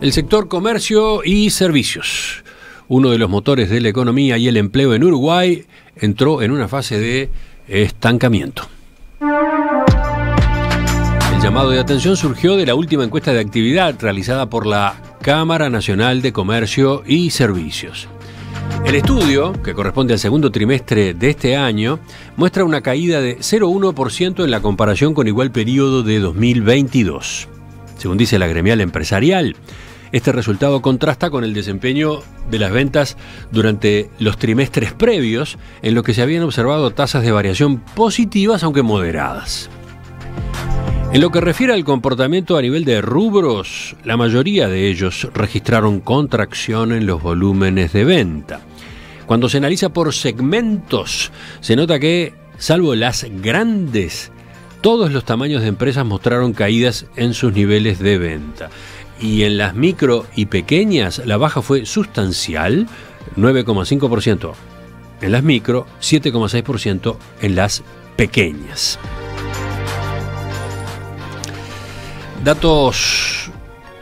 El sector comercio y servicios, uno de los motores de la economía y el empleo en Uruguay, entró en una fase de estancamiento. El llamado de atención surgió de la última encuesta de actividad realizada por la Cámara Nacional de Comercio y Servicios. El estudio, que corresponde al segundo trimestre de este año, muestra una caída de 0,1% en la comparación con igual periodo de 2022. Según dice la gremial empresarial, este resultado contrasta con el desempeño de las ventas durante los trimestres previos, en los que se habían observado tasas de variación positivas, aunque moderadas. En lo que refiere al comportamiento a nivel de rubros, la mayoría de ellos registraron contracción en los volúmenes de venta. Cuando se analiza por segmentos, se nota que, salvo las grandes, todos los tamaños de empresas mostraron caídas en sus niveles de venta. Y en las micro y pequeñas, la baja fue sustancial, 9,5% en las micro, 7,6% en las pequeñas. Datos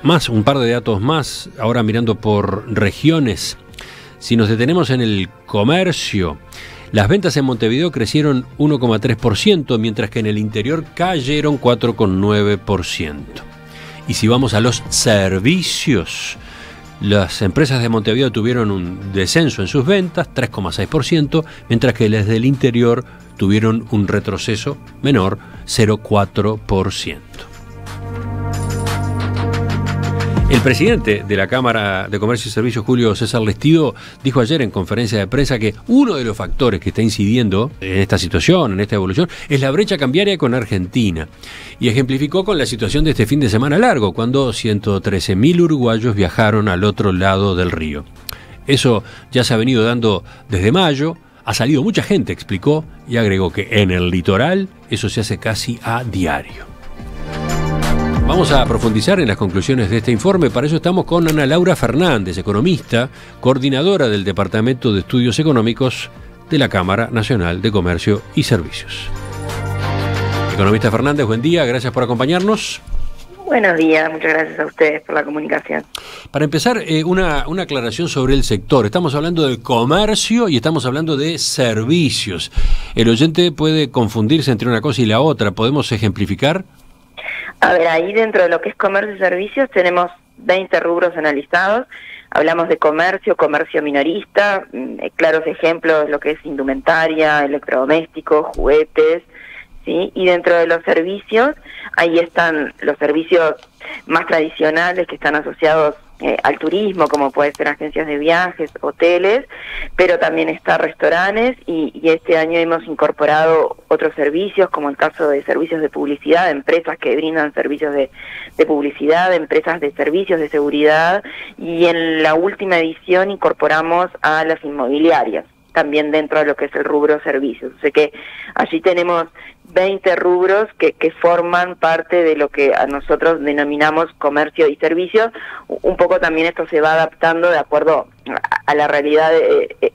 más, un par de datos más, ahora mirando por regiones. Si nos detenemos en el comercio, las ventas en Montevideo crecieron 1,3%, mientras que en el interior cayeron 4,9%. Y si vamos a los servicios, las empresas de Montevideo tuvieron un descenso en sus ventas, 3,6%, mientras que las del interior tuvieron un retroceso menor, 0,4%. El presidente de la Cámara de Comercio y Servicios, Julio César Lestido, dijo ayer en conferencia de prensa que uno de los factores que está incidiendo en esta situación, en esta evolución, es la brecha cambiaria con Argentina. Y ejemplificó con la situación de este fin de semana largo, cuando 113.000 uruguayos viajaron al otro lado del río. Eso ya se ha venido dando desde mayo, ha salido mucha gente, explicó, y agregó que en el litoral eso se hace casi a diario. Vamos a profundizar en las conclusiones de este informe. Para eso estamos con Ana Laura Fernández, economista, coordinadora del Departamento de Estudios Económicos de la Cámara Nacional de Comercio y Servicios. Economista Fernández, buen día, gracias por acompañarnos. Buenos días, muchas gracias a ustedes por la comunicación. Para empezar, una aclaración sobre el sector. Estamos hablando del comercio y estamos hablando de servicios. El oyente puede confundirse entre una cosa y la otra. ¿Podemos ejemplificar? A ver, ahí dentro de lo que es comercio y servicios tenemos 20 rubros analizados. Hablamos de comercio, comercio minorista, claros ejemplos, lo que es indumentaria, electrodomésticos, juguetes, ¿sí? Y dentro de los servicios, ahí están los servicios más tradicionales que están asociados al turismo, como puede ser agencias de viajes, hoteles, pero también está restaurantes y este año hemos incorporado otros servicios, como el caso de servicios de publicidad, empresas que brindan servicios de publicidad, empresas de servicios de seguridad, y en la última edición incorporamos a las inmobiliarias, también dentro de lo que es el rubro servicios. O sea que allí tenemos 20 rubros que forman parte de lo que a nosotros denominamos comercio y servicios. Un poco también esto se va adaptando de acuerdo a la realidad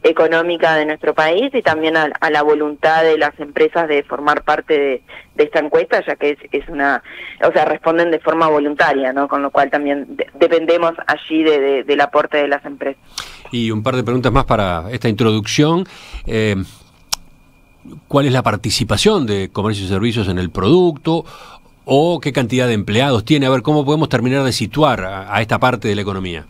económica de nuestro país y también a la voluntad de las empresas de formar parte de esta encuesta, ya que es una, o sea, responden de forma voluntaria, ¿no? Con lo cual también dependemos allí del aporte de las empresas. Y un par de preguntas más para esta introducción. ¿Cuál es la participación de comercio y servicios en el producto? ¿O qué cantidad de empleados tiene? A ver, ¿cómo podemos terminar de situar a esta parte de la economía?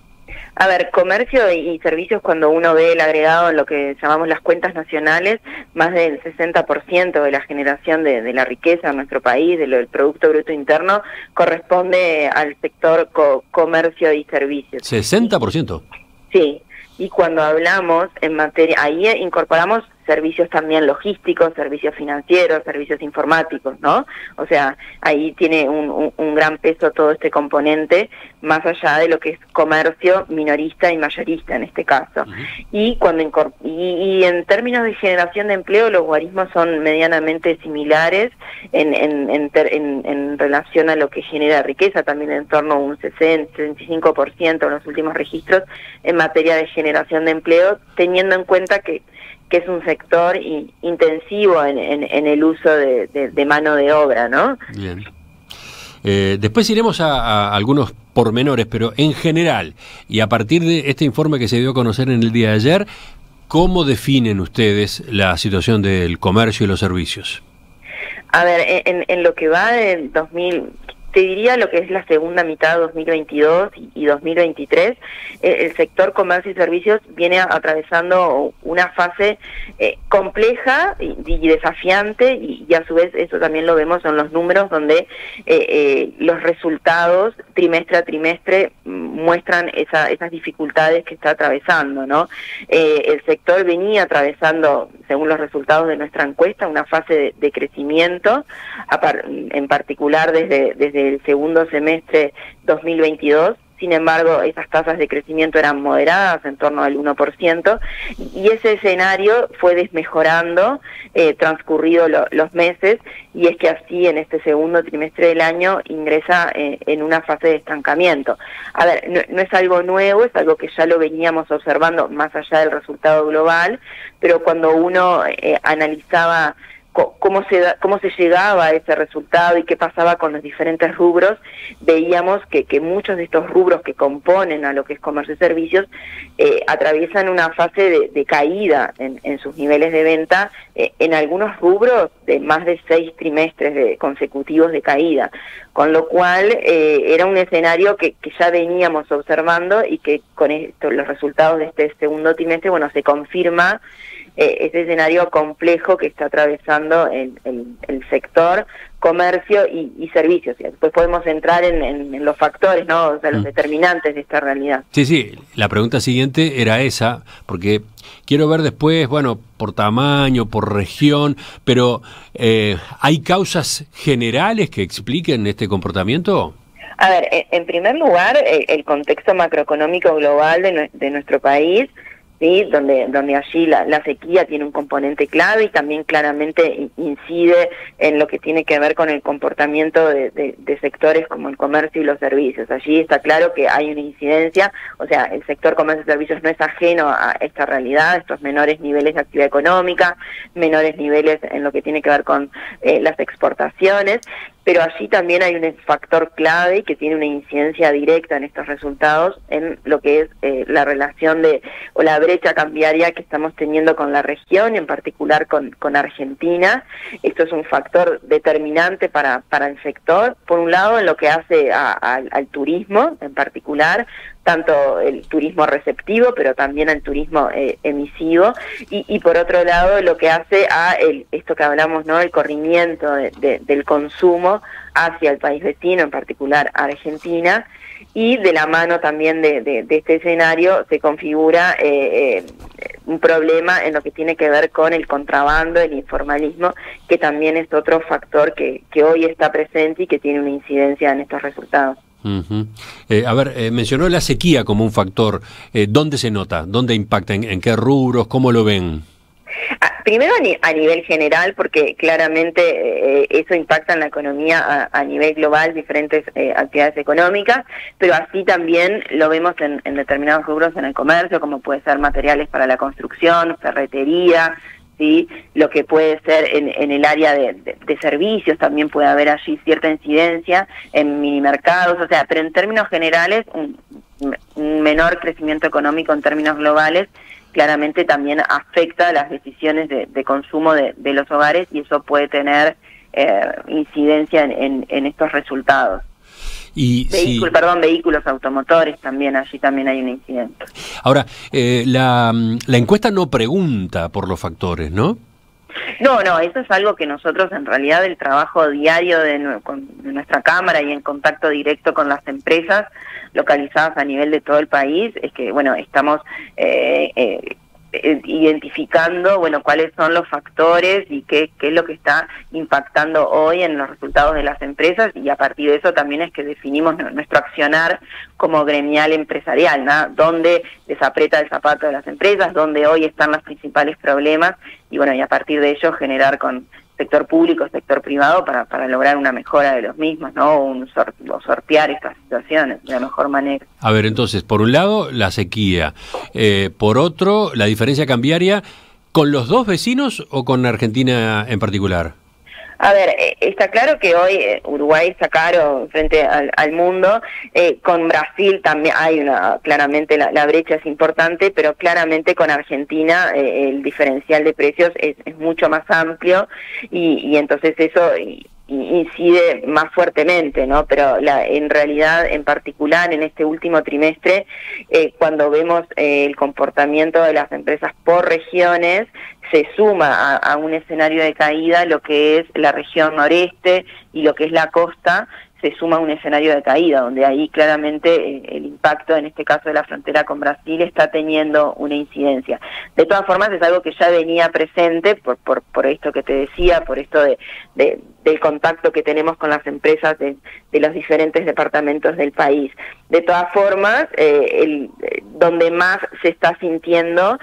A ver, comercio y servicios, cuando uno ve el agregado en lo que llamamos las cuentas nacionales, más del 60% de la generación de la riqueza en nuestro país, del Producto Bruto Interno, corresponde al sector comercio y servicios. ¿60%? Sí, y cuando hablamos en materia, ahí incorporamos servicios también logísticos, servicios financieros, servicios informáticos, ¿no? O sea, ahí tiene un gran peso todo este componente, más allá de lo que es comercio minorista y mayorista en este caso. Y y en términos de generación de empleo, los guarismos son medianamente similares en relación a lo que genera riqueza, también en torno a un 60-65% en los últimos registros en materia de generación de empleo, teniendo en cuenta que es un sector intensivo en el uso de mano de obra, ¿no? Bien. Después iremos a algunos pormenores, pero en general, y a partir de este informe que se dio a conocer en el día de ayer, ¿cómo definen ustedes la situación del comercio y los servicios? A ver, en lo que va del 2000, te diría lo que es la segunda mitad de 2022 y 2023, el sector comercio y servicios viene atravesando una fase compleja y desafiante, y a su vez eso también lo vemos en los números, donde los resultados trimestre a trimestre muestran esas dificultades que está atravesando, ¿no? El sector venía atravesando, según los resultados de nuestra encuesta, una fase de crecimiento, en particular desde el segundo semestre 2022. Sin embargo, esas tasas de crecimiento eran moderadas, en torno al 1%, y ese escenario fue desmejorando transcurridos los meses, y es que así en este segundo trimestre del año ingresa en una fase de estancamiento. A ver, no es algo nuevo, es algo que ya lo veníamos observando más allá del resultado global, pero cuando uno analizaba cómo se llegaba a ese resultado y qué pasaba con los diferentes rubros, veíamos que muchos de estos rubros que componen a lo que es comercio y servicios atraviesan una fase de caída en sus niveles de venta, en algunos rubros de más de 6 trimestres consecutivos de caída, con lo cual era un escenario que ya veníamos observando, y que con los resultados de este segundo trimestre, bueno, se confirma ese escenario complejo que está atravesando el sector comercio y servicios. Y después podemos entrar en los factores, ¿no? O sea, los determinantes de esta realidad. Sí, la pregunta siguiente era esa, porque quiero ver después, bueno, por tamaño, por región, pero ¿hay causas generales que expliquen este comportamiento? A ver, en primer lugar, el contexto macroeconómico global de nuestro país, ¿sí? Donde allí la sequía tiene un componente clave, y también claramente incide en lo que tiene que ver con el comportamiento de sectores como el comercio y los servicios. Allí está claro que hay una incidencia, o sea, el sector comercio y servicios no es ajeno a esta realidad, estos menores niveles de actividad económica, menores niveles en lo que tiene que ver con las exportaciones, pero allí también hay un factor clave que tiene una incidencia directa en estos resultados, en lo que es la relación o la brecha cambiaria que estamos teniendo con la región, en particular con Argentina. Esto es un factor determinante para el sector, por un lado en lo que hace al turismo en particular, tanto el turismo receptivo, pero también el turismo emisivo, y por otro lado lo que hace a esto que hablamos, ¿no? El corrimiento del consumo hacia el país vecino, en particular Argentina, y de la mano también de este escenario se configura un problema en lo que tiene que ver con el contrabando, el informalismo, que también es otro factor que hoy está presente y que tiene una incidencia en estos resultados. Uh-huh. Mencionó la sequía como un factor. ¿Dónde se nota? ¿Dónde impacta? ¿En qué rubros? ¿Cómo lo ven? Primero a nivel general, porque claramente eso impacta en la economía a nivel global, diferentes actividades económicas, pero así también lo vemos en determinados rubros en el comercio, como puede ser materiales para la construcción, ferretería, ¿sí? Lo que puede ser en el área de servicios, también puede haber allí cierta incidencia en minimercados, o sea, pero en términos generales un menor crecimiento económico en términos globales claramente también afecta las decisiones de consumo de los hogares, y eso puede tener incidencia en estos resultados. Y vehículos automotores también, allí también hay una incidencia. Ahora, la encuesta no pregunta por los factores, ¿no? No, eso es algo que nosotros, en realidad, el trabajo diario de nuestra Cámara y en contacto directo con las empresas localizadas a nivel de todo el país, es que, bueno, estamos identificando, bueno, cuáles son los factores y qué es lo que está impactando hoy en los resultados de las empresas, y a partir de eso también es que definimos nuestro accionar como gremial empresarial, ¿no? Dónde les aprieta el zapato de las empresas, dónde hoy están los principales problemas, y bueno, y a partir de ello generar con sector público, sector privado, para lograr una mejora de los mismos, ¿no? O sortear estas situaciones de la mejor manera. A ver, entonces, por un lado, la sequía. Por otro, la diferencia cambiaria, ¿con los dos vecinos o con Argentina en particular? A ver, está claro que hoy Uruguay está caro frente al mundo. Con Brasil también hay claramente la brecha es importante, pero claramente con Argentina el diferencial de precios es mucho más amplio y entonces eso incide más fuertemente, ¿no? Pero en realidad, en particular en este último trimestre, cuando vemos el comportamiento de las empresas por regiones, se suma a un escenario de caída lo que es la región noreste y lo que es la costa, se suma a un escenario de caída, donde ahí claramente el impacto, en este caso de la frontera con Brasil, está teniendo una incidencia. De todas formas, es algo que ya venía presente por esto que te decía, por esto del contacto que tenemos con las empresas de los diferentes departamentos del país. De todas formas, donde más se está sintiendo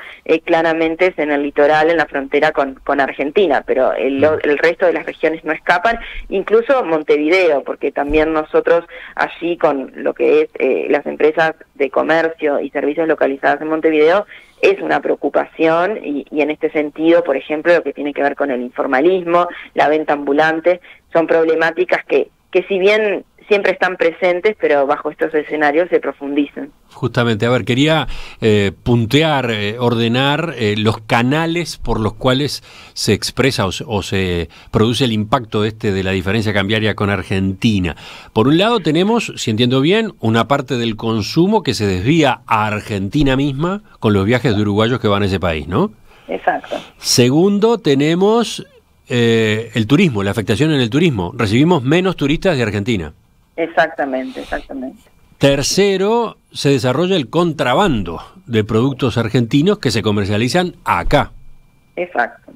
claramente es en el litoral, en la frontera con Argentina, pero el resto de las regiones no escapan, incluso Montevideo, porque también nosotros allí con lo que es las empresas de comercio y servicios localizadas en Montevideo, es una preocupación y en este sentido, por ejemplo, lo que tiene que ver con el informalismo, la venta ambulante, son problemáticas que si bien siempre están presentes, pero bajo estos escenarios se profundizan. Justamente, a ver, quería puntear, ordenar los canales por los cuales se expresa o se produce el impacto de la diferencia cambiaria con Argentina. Por un lado tenemos, si entiendo bien, una parte del consumo que se desvía a Argentina misma con los viajes de uruguayos que van a ese país, ¿no? Exacto. Segundo, tenemos el turismo, la afectación en el turismo. Recibimos menos turistas de Argentina. Exactamente. Tercero, se desarrolla el contrabando de productos argentinos que se comercializan acá. Exacto.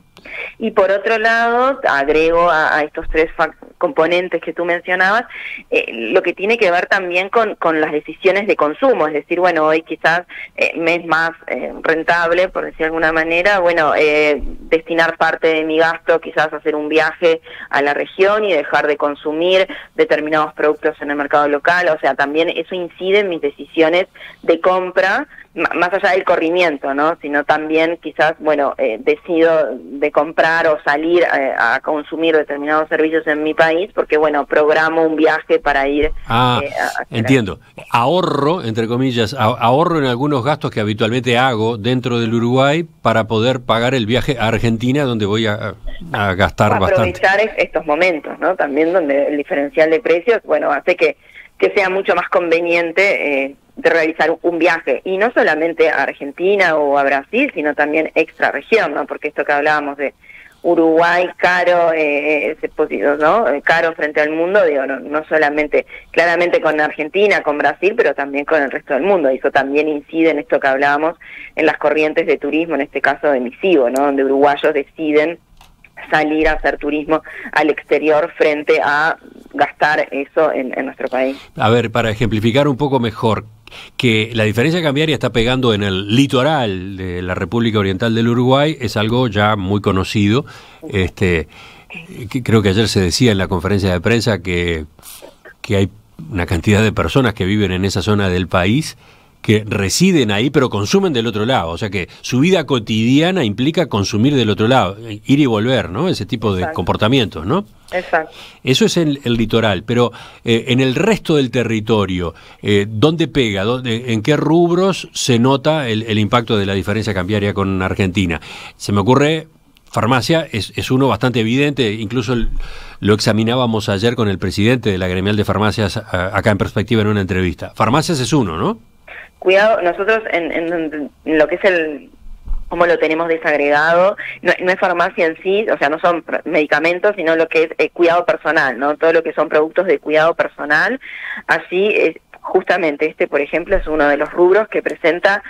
Y por otro lado, agrego a estos tres componentes que tú mencionabas, lo que tiene que ver también con las decisiones de consumo, es decir, bueno, hoy quizás me es más rentable, por decir de alguna manera, bueno, destinar parte de mi gasto quizás a hacer un viaje a la región y dejar de consumir determinados productos en el mercado local, o sea, también eso incide en mis decisiones de compra, más allá del corrimiento, ¿no? Sino también quizás, bueno, decido de comprar o salir a consumir determinados servicios en mi país porque, bueno, programo un viaje para ir... entiendo. Ahorro, entre comillas, ahorro en algunos gastos que habitualmente hago dentro del Uruguay para poder pagar el viaje a Argentina, donde voy a gastar bastante. Aprovechar estos momentos, ¿no? También donde el diferencial de precios, bueno, hace que sea mucho más conveniente de realizar un viaje, y no solamente a Argentina o a Brasil, sino también extra región, ¿no? Porque esto que hablábamos de Uruguay caro, ¿no? Caro frente al mundo, digo, no solamente, claramente con Argentina, con Brasil, pero también con el resto del mundo, y eso también incide en esto que hablábamos, en las corrientes de turismo, en este caso emisivo, ¿no? Donde uruguayos deciden salir a hacer turismo al exterior frente a gastar eso en nuestro país. A ver, para ejemplificar un poco mejor, que la diferencia cambiaria está pegando en el litoral de la República Oriental del Uruguay es algo ya muy conocido. Creo que ayer se decía en la conferencia de prensa que hay una cantidad de personas que viven en esa zona del país que residen ahí pero consumen del otro lado, o sea que su vida cotidiana implica consumir del otro lado, ir y volver, ¿no? Ese tipo de comportamientos, ¿no? Exacto. Eso es en el litoral, pero en el resto del territorio, ¿dónde pega? ¿En qué rubros se nota el impacto de la diferencia cambiaria con Argentina? Se me ocurre, farmacia es uno bastante evidente, incluso lo examinábamos ayer con el presidente de la Gremial de Farmacias acá en Perspectiva en una entrevista. Farmacias es uno, ¿no? Cuidado, nosotros en lo que es cómo lo tenemos desagregado, no es farmacia en sí, o sea, no son medicamentos, sino lo que es cuidado personal, ¿no? Todo lo que son productos de cuidado personal, así justamente por ejemplo, es uno de los rubros que presenta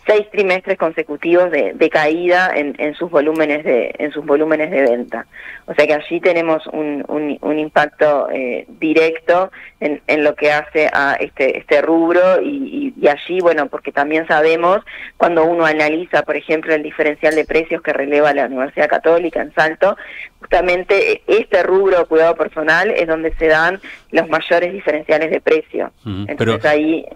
6 trimestres consecutivos de caída en sus volúmenes de venta. O sea que allí tenemos un impacto directo en lo que hace a este rubro y allí, bueno, porque también sabemos, cuando uno analiza, por ejemplo, el diferencial de precios que releva la Universidad Católica en Salto, justamente este rubro cuidado personal es donde se dan los mayores diferenciales de precio.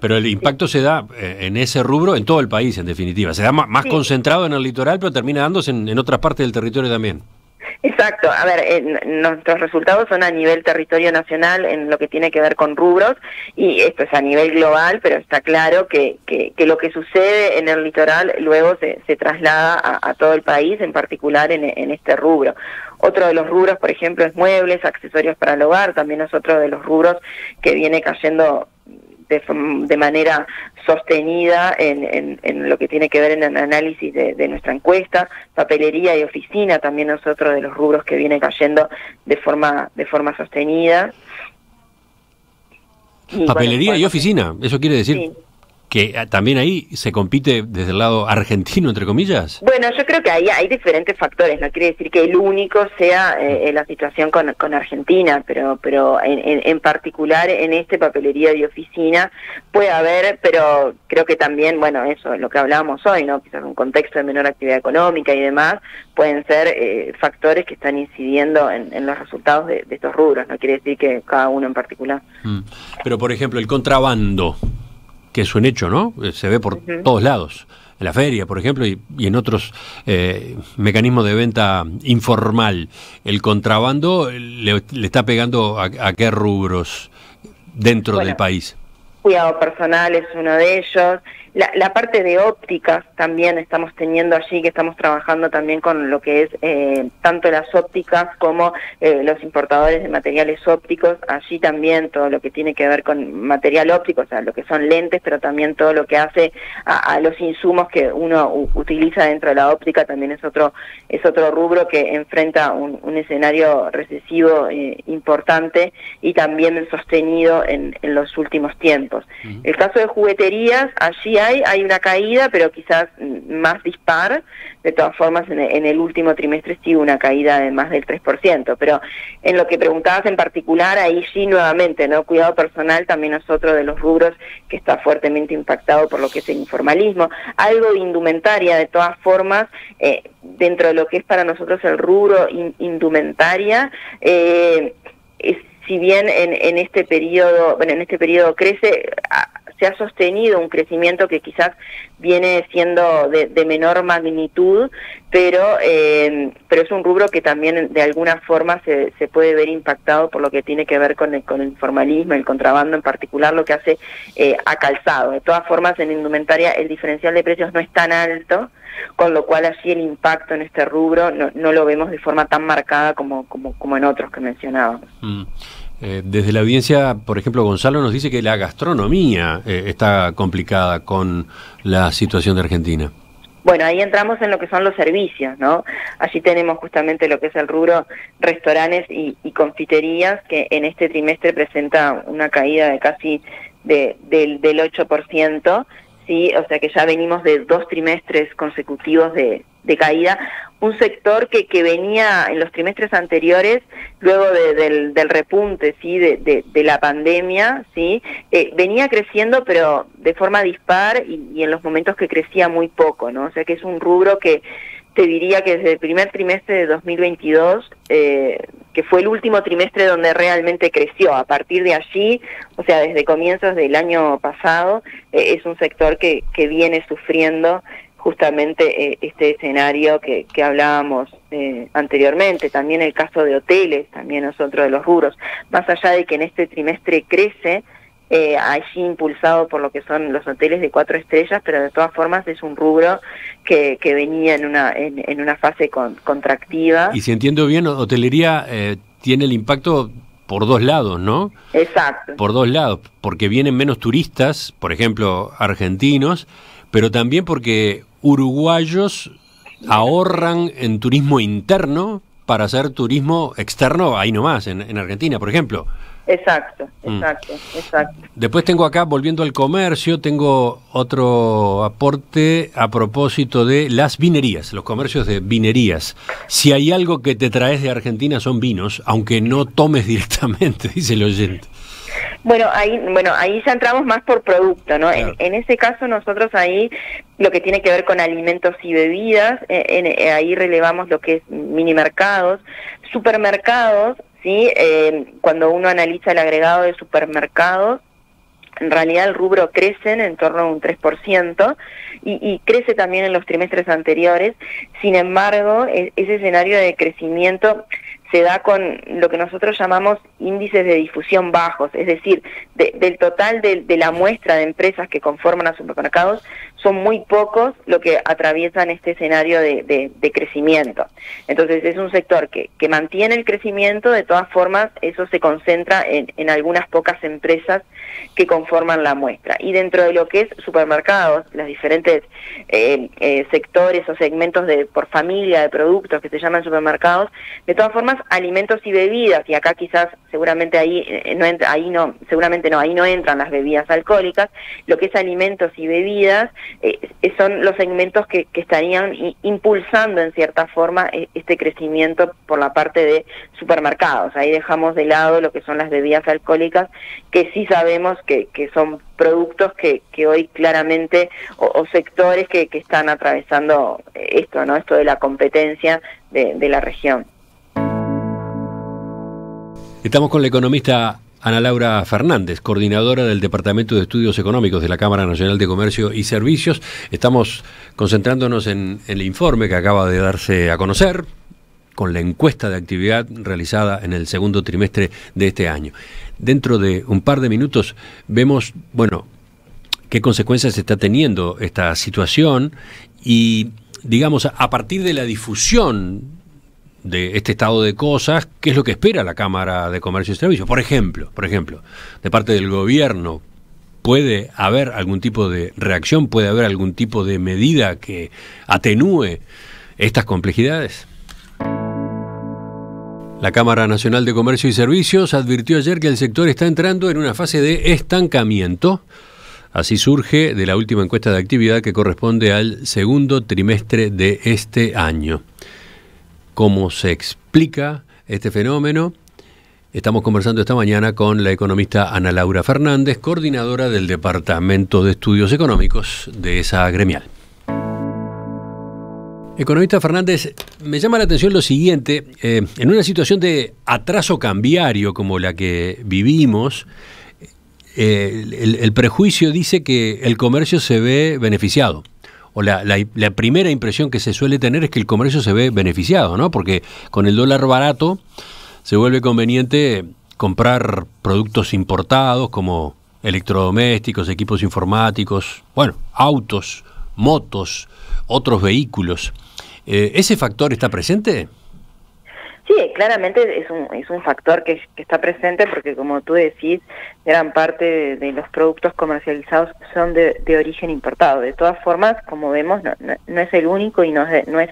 Pero el impacto se da en ese rubro en todo el país, en definitiva. Se da más concentrado en el litoral, pero termina dándose en otras partes del territorio también. Exacto, a ver, nuestros resultados son a nivel territorio nacional en lo que tiene que ver con rubros, y esto es a nivel global, pero está claro que lo que sucede en el litoral luego se traslada a todo el país, en particular en este rubro. Otro de los rubros, por ejemplo, es muebles, accesorios para el hogar, también es otro de los rubros que viene cayendo de manera sostenida en lo que tiene que ver en el análisis de nuestra encuesta. Papelería y oficina también es otro de los rubros que viene cayendo de forma sostenida. Papelería y oficina, ¿eso quiere decir sí, que también ahí se compite desde el lado argentino, entre comillas? Bueno, yo creo que ahí hay diferentes factores, no quiere decir que el único sea la situación con Argentina, pero en particular en papelería y oficina puede haber, pero creo que también, bueno, eso es lo que hablábamos hoy, ¿no? Quizás un contexto de menor actividad económica y demás, pueden ser factores que están incidiendo en los resultados de estos rubros, no quiere decir que cada uno en particular. Pero, por ejemplo, el contrabando, que es un hecho, ¿no? Se ve por todos lados, en la feria, por ejemplo, y en otros mecanismos de venta informal. ¿El contrabando le está pegando a qué rubros dentro del país? Cuidado personal es uno de ellos. La parte de ópticas también estamos teniendo allí, que estamos trabajando también con lo que es tanto las ópticas como los importadores de materiales ópticos. Allí también todo lo que tiene que ver con material óptico, o sea, lo que son lentes, pero también todo lo que hace a los insumos que uno utiliza dentro de la óptica, también es otro rubro que enfrenta un escenario recesivo importante y también sostenido en los últimos tiempos. El caso de jugueterías, allí hay una caída, pero quizás más dispar. De todas formas, en el último trimestre sí hubo una caída de más del 3%, pero en lo que preguntabas en particular, ahí sí nuevamente, ¿no? Cuidado personal también es otro de los rubros que está fuertemente impactado por lo que es el informalismo. Algo de indumentaria, de todas formas, dentro de lo que es para nosotros el rubro indumentaria, si bien en este periodo crece, se ha sostenido un crecimiento que quizás viene siendo de menor magnitud, pero es un rubro que también de alguna forma se puede ver impactado por lo que tiene que ver con el informalismo, el contrabando en particular, lo que hace a calzado. De todas formas, en indumentaria el diferencial de precios no es tan alto, con lo cual así el impacto en este rubro no lo vemos de forma tan marcada como en otros que mencionábamos. Desde la audiencia, por ejemplo, Gonzalo nos dice que la gastronomía está complicada con la situación de Argentina. Bueno, ahí entramos en lo que son los servicios, ¿no? Allí tenemos justamente lo que es el rubro restaurantes y confiterías, que en este trimestre presenta una caída de casi del 8%, ¿sí? O sea que ya venimos de 2 trimestres consecutivos de caída. Un sector que venía en los trimestres anteriores, luego del repunte, ¿sí? de la pandemia, ¿sí? Venía creciendo, pero de forma dispar y en los momentos que crecía muy poco, ¿no? O sea que es un rubro que te diría que desde el primer trimestre de 2022, que fue el último trimestre donde realmente creció. A partir de allí, o sea, desde comienzos del año pasado, es un sector que viene sufriendo justamente este escenario que hablábamos anteriormente. También el caso de hoteles, también es otro de los rubros. Más allá de que en este trimestre crece, allí impulsado por lo que son los hoteles de 4 estrellas, pero de todas formas es un rubro que venía en una fase contractiva. Y si entiendo bien, hotelería tiene el impacto por 2 lados, ¿no? Exacto. Por 2 lados, porque vienen menos turistas, por ejemplo, argentinos, pero también porque uruguayos ahorran en turismo interno para hacer turismo externo ahí nomás, en Argentina, por ejemplo. Exacto. Después tengo acá, volviendo al comercio, tengo otro aporte a propósito de las vinerías, los comercios de vinerías. Si hay algo que te traes de Argentina son vinos, aunque no tomes directamente, dice el oyente. Bueno, ahí ya entramos más por producto, ¿no? Claro. En ese caso nosotros ahí lo que tiene que ver con alimentos y bebidas, ahí relevamos lo que es mini mercados, supermercados, ¿sí? Cuando uno analiza el agregado de supermercados, En realidad el rubro crece en torno a un 3% y crece también en los trimestres anteriores. Sin embargo, ese escenario de crecimiento se da con lo que nosotros llamamos índices de difusión bajos, es decir, del total de la muestra de empresas que conforman a supermercados, son muy pocos los que atraviesan este escenario de crecimiento. Entonces es un sector que mantiene el crecimiento, de todas formas eso se concentra en algunas pocas empresas que conforman la muestra. Y dentro de lo que es supermercados, los diferentes sectores o segmentos por familia de productos que se llaman supermercados, de todas formas alimentos y bebidas, y acá quizás seguramente ahí no entran las bebidas alcohólicas, lo que es alimentos y bebidas son los segmentos que estarían impulsando en cierta forma este crecimiento por la parte de supermercados. Ahí dejamos de lado lo que son las bebidas alcohólicas, que sí sabemos que son productos que hoy claramente, o sectores que están atravesando esto, ¿no? Esto de la competencia de la región. Estamos con la economista Ana Laura Fernández, coordinadora del Departamento de Estudios Económicos de la Cámara Nacional de Comercio y Servicios. Estamos concentrándonos en el informe que acaba de darse a conocer con la encuesta de actividad realizada en el segundo trimestre de este año. Dentro de un par de minutos vemos, qué consecuencias está teniendo esta situación y, digamos, a partir de la difusión de este estado de cosas, ¿qué es lo que espera la Cámara de Comercio y Servicios? Por ejemplo, de parte del gobierno, ¿puede haber algún tipo de reacción? ¿Puede haber algún tipo de medida que atenúe estas complejidades? La Cámara Nacional de Comercio y Servicios advirtió ayer que el sector está entrando en una fase de estancamiento. Así surge de la última encuesta de actividad que corresponde al segundo trimestre de este año. ¿Cómo se explica este fenómeno? Estamos conversando esta mañana con la economista Ana Laura Fernández, coordinadora del Departamento de Estudios Económicos de esa gremial. Economista Fernández, me llama la atención lo siguiente, en una situación de atraso cambiario como la que vivimos, el prejuicio dice que el comercio se ve beneficiado. O la primera impresión que se suele tener es que el comercio se ve beneficiado, ¿no? Porque con el dólar barato se vuelve conveniente comprar productos importados como electrodomésticos, equipos informáticos, autos, motos, otros vehículos. ¿Ese factor está presente? Sí, claramente es un factor que está presente porque, como tú decís, gran parte de los productos comercializados son de origen importado. De todas formas, como vemos, no es el único y no es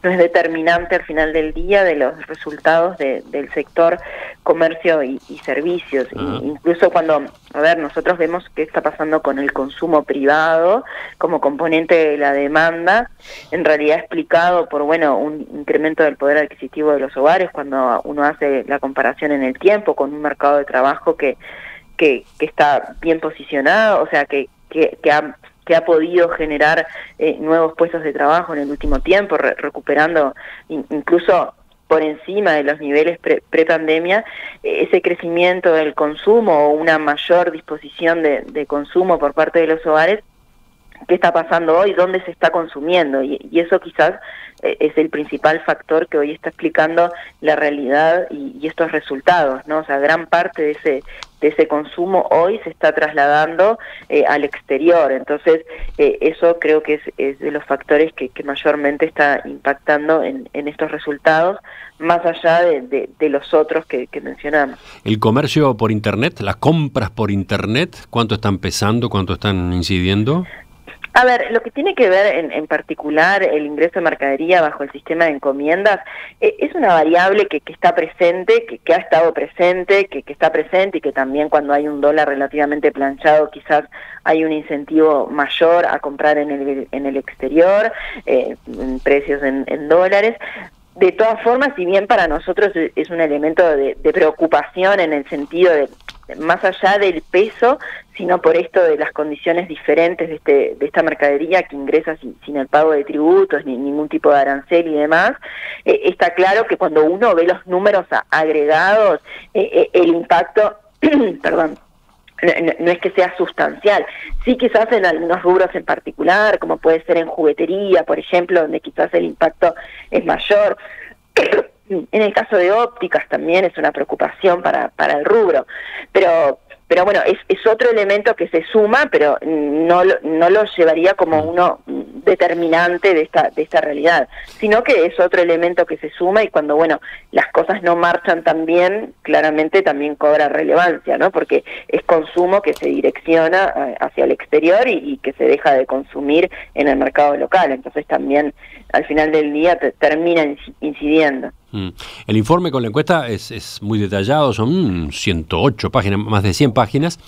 determinante al final del día de los resultados del sector comercio y servicios. Incluso cuando, nosotros vemos qué está pasando con el consumo privado como componente de la demanda, en realidad explicado por, un incremento del poder adquisitivo de los hogares, cuando uno hace la comparación en el tiempo con un mercado de trabajo que está bien posicionado, o sea, que ha podido generar nuevos puestos de trabajo en el último tiempo, recuperando incluso por encima de los niveles pre-pandemia, ese crecimiento del consumo o una mayor disposición de consumo por parte de los hogares. ¿Qué está pasando hoy? ¿Dónde se está consumiendo? Y eso quizás es el principal factor que hoy está explicando la realidad y estos resultados, ¿no? O sea, gran parte de ese consumo hoy se está trasladando al exterior. Entonces, eso creo que es de los factores que mayormente está impactando en estos resultados, más allá de los otros que mencionamos. ¿El comercio por Internet, las compras por Internet, cuánto están pesando, cuánto están incidiendo? A ver, lo que tiene que ver en particular el ingreso de mercadería bajo el sistema de encomiendas es una variable que está presente, que ha estado presente, que está presente y que también cuando hay un dólar relativamente planchado quizás hay un incentivo mayor a comprar en el exterior, precios en dólares. De todas formas, si bien para nosotros es un elemento de preocupación en el sentido de más allá del peso, sino por esto de las condiciones diferentes de esta mercadería que ingresa sin el pago de tributos, ni ningún tipo de arancel y demás, está claro que cuando uno ve los números agregados, el impacto, no es que sea sustancial. Sí, quizás en algunos rubros en particular, como puede ser en juguetería, por ejemplo, donde quizás el impacto es mayor. En el caso de ópticas también es una preocupación para el rubro, pero bueno, es otro elemento que se suma, pero no lo llevaría como uno determinante de esta realidad, sino que es otro elemento que se suma, y cuando, bueno, las cosas no marchan tan bien, claramente también cobra relevancia, ¿no? Porque es consumo que se direcciona hacia el exterior y que se deja de consumir en el mercado local, entonces también al final del día termina incidiendo. El informe con la encuesta es muy detallado, son 108 páginas, más de 100 páginas.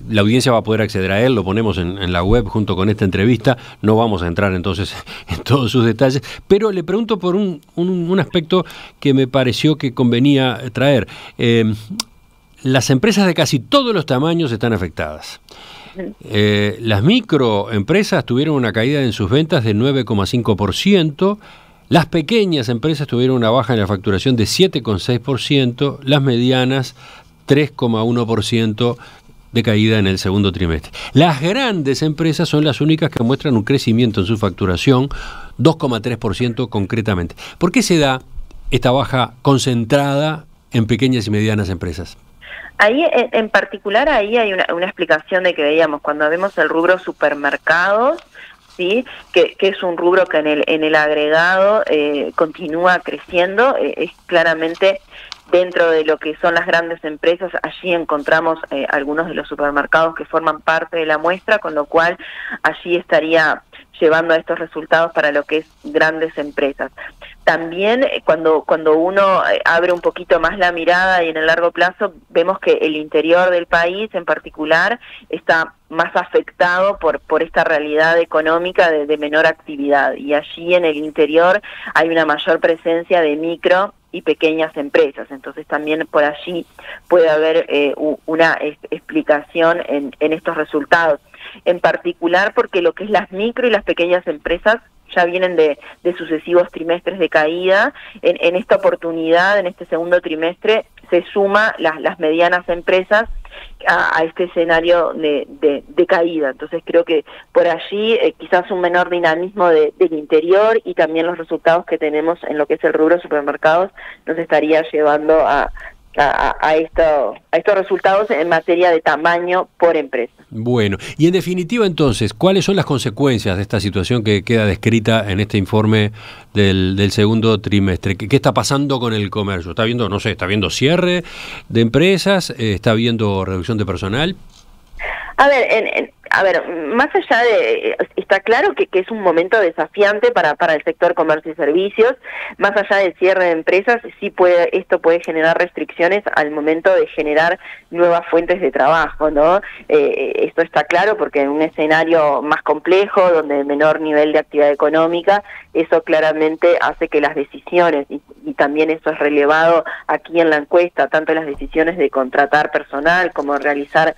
La audiencia va a poder acceder a él, lo ponemos en la web junto con esta entrevista. No vamos a entrar entonces en todos sus detalles, pero le pregunto por un aspecto que me pareció que convenía traer. Las empresas de casi todos los tamaños están afectadas. Las microempresas tuvieron una caída en sus ventas de 9,5%. Las pequeñas empresas tuvieron una baja en la facturación de 7,6%, las medianas 3,1% de caída en el segundo trimestre. Las grandes empresas son las únicas que muestran un crecimiento en su facturación, 2,3% concretamente. ¿Por qué se da esta baja concentrada en pequeñas y medianas empresas? Ahí, en particular, ahí hay una explicación de que veíamos cuando vemos el rubro supermercados, ¿sí? Que es un rubro que en el agregado continúa creciendo, es claramente dentro de lo que son las grandes empresas. Allí encontramos algunos de los supermercados que forman parte de la muestra, con lo cual allí estaría llevando a estos resultados para lo que es grandes empresas. También cuando uno abre un poquito más la mirada y en el largo plazo, vemos que el interior del país en particular está más afectado por esta realidad económica de menor actividad, y allí en el interior hay una mayor presencia de micro y pequeñas empresas, entonces también por allí puede haber una explicación en estos resultados, en particular porque lo que es las micro y las pequeñas empresas ya vienen de sucesivos trimestres de caída. En esta oportunidad, en este segundo trimestre, se suma las medianas empresas a este escenario de caída. Entonces creo que por allí quizás un menor dinamismo del interior, y también los resultados que tenemos en lo que es el rubro supermercados nos estaría llevando a estos resultados en materia de tamaño por empresa. Bueno, y en definitiva entonces, ¿cuáles son las consecuencias de esta situación que queda descrita en este informe del segundo trimestre? ¿Qué está pasando con el comercio? ¿Está viendo, no sé, está viendo cierre de empresas? ¿Está viendo reducción de personal? A ver, más allá de, está claro que es un momento desafiante para el sector comercio y servicios. Más allá del cierre de empresas, sí esto puede generar restricciones al momento de generar nuevas fuentes de trabajo, ¿no? Esto está claro porque en un escenario más complejo, donde menor nivel de actividad económica, eso claramente hace que las decisiones, y también eso es relevado aquí en la encuesta, tanto las decisiones de contratar personal como realizar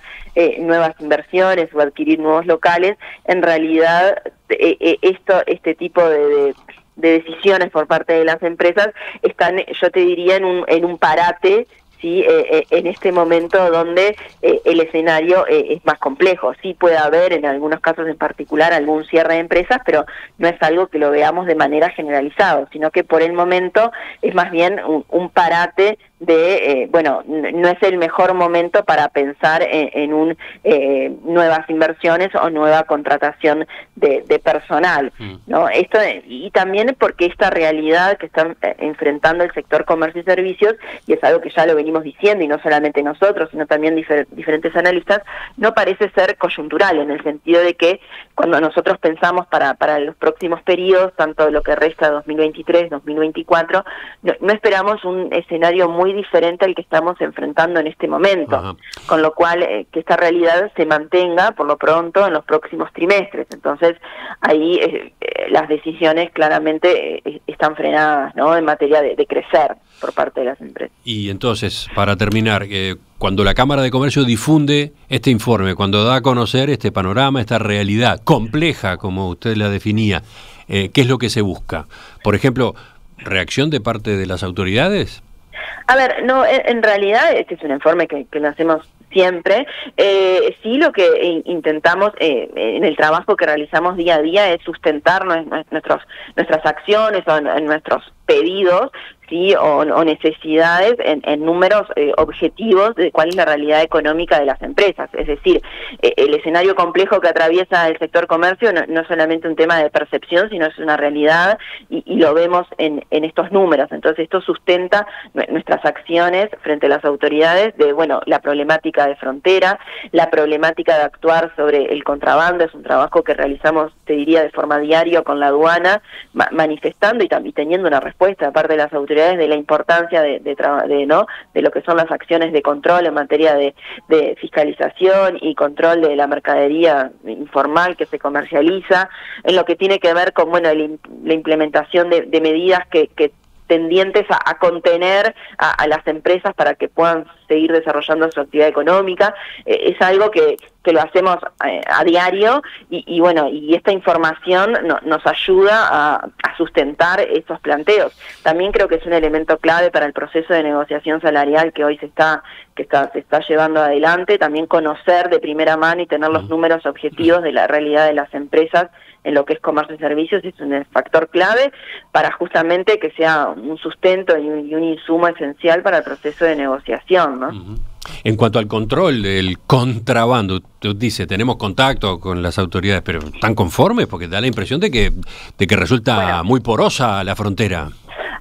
nuevas inversiones o adquirir nuevos locales, en realidad este tipo de decisiones por parte de las empresas están, yo te diría, en un parate, ¿sí? En este momento donde el escenario es más complejo. Sí puede haber en algunos casos en particular algún cierre de empresas, pero no es algo que lo veamos de manera generalizada, sino que por el momento es más bien un parate de, no es el mejor momento para pensar en nuevas inversiones o nueva contratación de personal, ¿no? Esto, y también porque esta realidad que están enfrentando el sector comercio y servicios, y es algo que ya lo venimos diciendo, y no solamente nosotros, sino también diferentes analistas, no parece ser coyuntural, en el sentido de que cuando nosotros pensamos para los próximos periodos, tanto lo que resta 2023, 2024, no esperamos un escenario muy diferente al que estamos enfrentando en este momento. Ajá. Con lo cual que esta realidad se mantenga por lo pronto en los próximos trimestres. Entonces ahí las decisiones claramente están frenadas, ¿no? En materia de crecer por parte de las empresas. Y entonces, para terminar, cuando la Cámara de Comercio difunde este informe, cuando da a conocer este panorama, esta realidad compleja, como usted la definía, ¿qué es lo que se busca? Por ejemplo, ¿reacción de parte de las autoridades? A ver, no, en realidad este es un informe que lo hacemos siempre. Sí, lo que intentamos en el trabajo que realizamos día a día es sustentar nuestras acciones o en nuestros pedidos, sí, o necesidades en números objetivos de cuál es la realidad económica de las empresas. Es decir, el escenario complejo que atraviesa el sector comercio no es solamente un tema de percepción, sino es una realidad y lo vemos en estos números. Entonces esto sustenta nuestras acciones frente a las autoridades de, bueno, la problemática de frontera, la problemática de actuar sobre el contrabando. Es un trabajo que realizamos, te diría, de forma diaria con la aduana, manifestando y también teniendo una respuesta de parte de las autoridades de la importancia de lo que son las acciones de control en materia de fiscalización y control de la mercadería informal que se comercializa, en lo que tiene que ver con, bueno, la implementación de medidas que tendientes a contener a las empresas para que puedan seguir desarrollando su actividad económica. Es algo que lo hacemos a diario y bueno, y esta información nos ayuda a sustentar estos planteos. También creo que es un elemento clave para el proceso de negociación salarial que hoy se está llevando adelante, también conocer de primera mano y tener los números objetivos de la realidad de las empresas en lo que es comercio y servicios. Es un factor clave para justamente que sea un sustento y un insumo esencial para el proceso de negociación, ¿no? En cuanto al control del contrabando, usted dice, tenemos contacto con las autoridades, pero ¿están conformes? Porque da la impresión de que resulta muy porosa la frontera.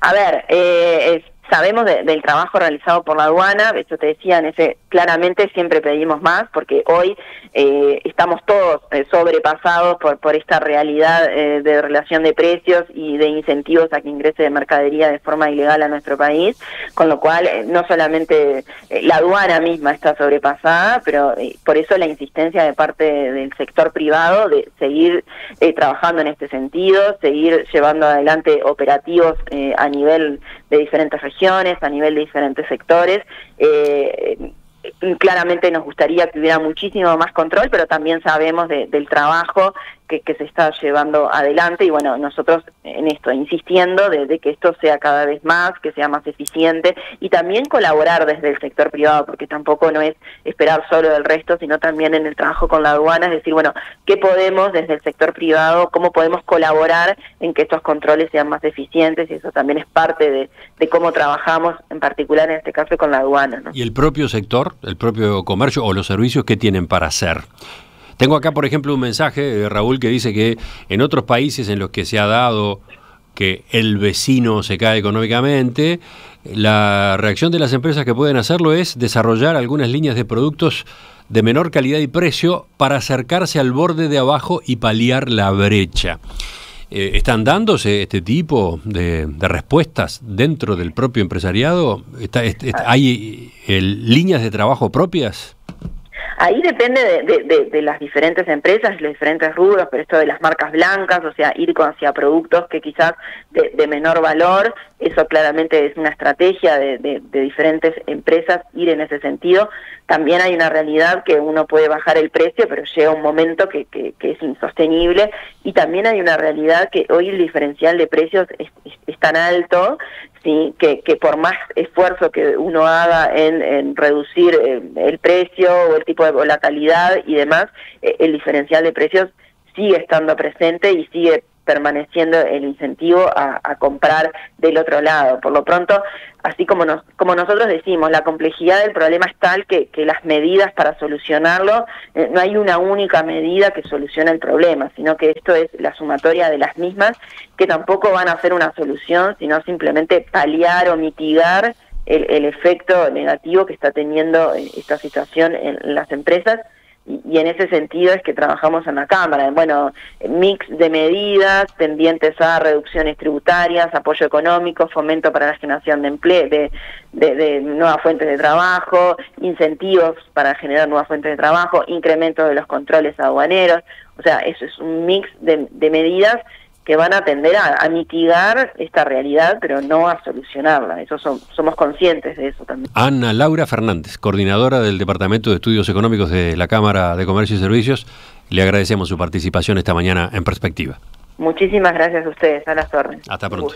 A ver, sabemos del trabajo realizado por la aduana. Eso te decía, claramente siempre pedimos más, porque hoy estamos todos sobrepasados por esta realidad de relación de precios y de incentivos a que ingrese de mercadería de forma ilegal a nuestro país, con lo cual no solamente la aduana misma está sobrepasada, pero por eso la insistencia de parte del sector privado de seguir trabajando en este sentido, seguir llevando adelante operativos a nivel de diferentes regiones, a nivel de diferentes sectores. Claramente nos gustaría que hubiera muchísimo más control, pero también sabemos del trabajo que se está llevando adelante y bueno, nosotros en esto, insistiendo de que esto sea cada vez más, que sea más eficiente y también colaborar desde el sector privado, porque tampoco no es esperar solo del resto, sino también en el trabajo con la aduana, es decir, bueno, ¿qué podemos desde el sector privado, cómo podemos colaborar en que estos controles sean más eficientes? Y eso también es parte de cómo trabajamos, en particular en este caso con la aduana, ¿no? ¿Y el propio sector, el propio comercio o los servicios, qué tienen para hacer? Tengo acá, por ejemplo, un mensaje de Raúl que dice que en otros países en los que se ha dado que el vecino se cae económicamente, la reacción de las empresas que pueden hacerlo es desarrollar algunas líneas de productos de menor calidad y precio para acercarse al borde de abajo y paliar la brecha. ¿Están dándose este tipo de respuestas dentro del propio empresariado? ¿Hay líneas de trabajo propias? Ahí depende de las diferentes empresas, los diferentes rubros, pero esto de las marcas blancas, o sea, ir hacia productos que quizás de menor valor, eso claramente es una estrategia de diferentes empresas, ir en ese sentido. También hay una realidad que uno puede bajar el precio, pero llega un momento que es insostenible, y también hay una realidad que hoy el diferencial de precios es tan alto, ¿sí? que por más esfuerzo que uno haga en reducir el precio o el tipo o la calidad y demás, el diferencial de precios sigue estando presente y sigue permaneciendo el incentivo a comprar del otro lado. Por lo pronto, así como nosotros decimos, la complejidad del problema es tal que las medidas para solucionarlo, no hay una única medida que solucione el problema, sino que esto es la sumatoria de las mismas, que tampoco van a ser una solución, sino simplemente paliar o mitigar el efecto negativo que está teniendo esta situación en las empresas. Y en ese sentido es que trabajamos en la Cámara. Bueno, mix de medidas tendientes a reducciones tributarias, apoyo económico, fomento para la generación de empleo, de nuevas fuentes de trabajo, incentivos para generar nuevas fuentes de trabajo, incremento de los controles aduaneros. O sea, eso es un mix de medidas que van a tender a mitigar esta realidad, pero no a solucionarla. Eso somos conscientes de eso también. Ana Laura Fernández, coordinadora del Departamento de Estudios Económicos de la Cámara de Comercio y Servicios, le agradecemos su participación esta mañana en Perspectiva. Muchísimas gracias a ustedes, a las órdenes. Hasta pronto.